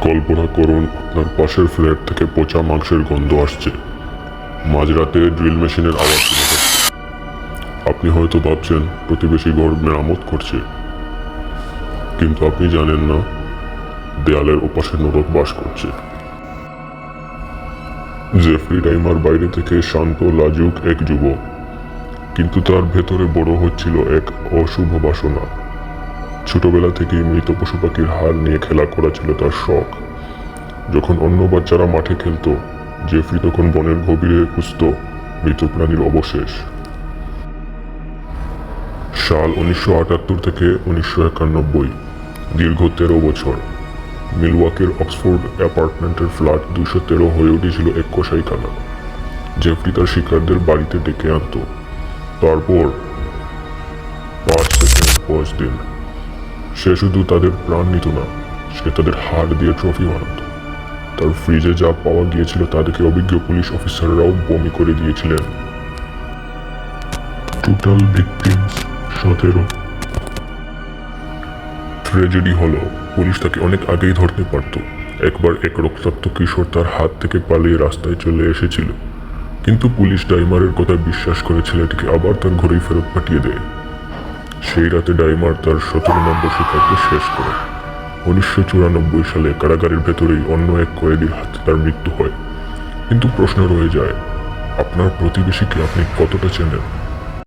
কল্পনা করুন আপনার পাশের ফ্ল্যাট থেকে পচা মাংসের গন্ধ আসছে, মাঝরাতে ড্রিল মেশিনের আওয়াজ শোনা যাচ্ছে। আপনি হয়তো ভাবছেন প্রতিবেশী ঘর মেরামত করছে, কিন্তু আপনি জানেন না দেয়ালের ওপাশে নরক বাস করছে। জেফরি ডাইমার বাইরে থেকে শান্ত লাজুক এক যুবক, কিন্তু তার ভেতরে বড় হচ্ছিল এক অশুভ বাসনা। ছোটবেলা থেকেই মৃত পশু পাখির হাড় নিয়ে খেলা করা ছিল তার শখ। যখন অন্য বাচ্চারা মাঠে খেলতো, জেফরি তখন বনের গভীরে খুঁজত মৃত প্রাণীর অবশেষ। সাল 1978 থেকে 1991, দীর্ঘ 13 বছর মিলওয়াকির অক্সফোর্ড অ্যাপার্টমেন্টের ফ্ল্যাট 213 হয়ে উঠেছিল এক কসাইখানা। জেফরি তার শিকারদের বাড়িতে ডেকে আনত, তারপর 5 সেকেন্ড 5 দিন। সে শুধু তাদের প্রাণ নিত না, সে তাদের হাড় দিয়ে ট্রফি বানাত। তার ফ্রিজে যা পাওয়া গিয়েছিল তা দেখে অভিজ্ঞ পুলিশ অফিসাররাও বমি করে দিয়েছিলেন। Total victims 17। ট্র্যাজেডি হলো, পুলিশ তাকে অনেক আগেই ধরতে পারত। একবার এক রক্তাক্ত কিশোর তার হাত থেকে পালিয়ে রাস্তায় চলে এসেছিল, কিন্তু পুলিশ ডাইমারের কথা বিশ্বাস করে ছেলেটিকে আবার তার ঘরেই ফেরত পাঠিয়ে দেয়। সেই রাতে ডাইমার তার 17 নম্বর শিকারকে শেষ করে। 1994 সালে কারাগারের ভেতরেই অন্য এক কয়েদির হাতে তার মৃত্যু হয়। কিন্তু প্রশ্ন রয়ে যায়, আপনার প্রতিবেশীকে আপনি কতটা চেনেন?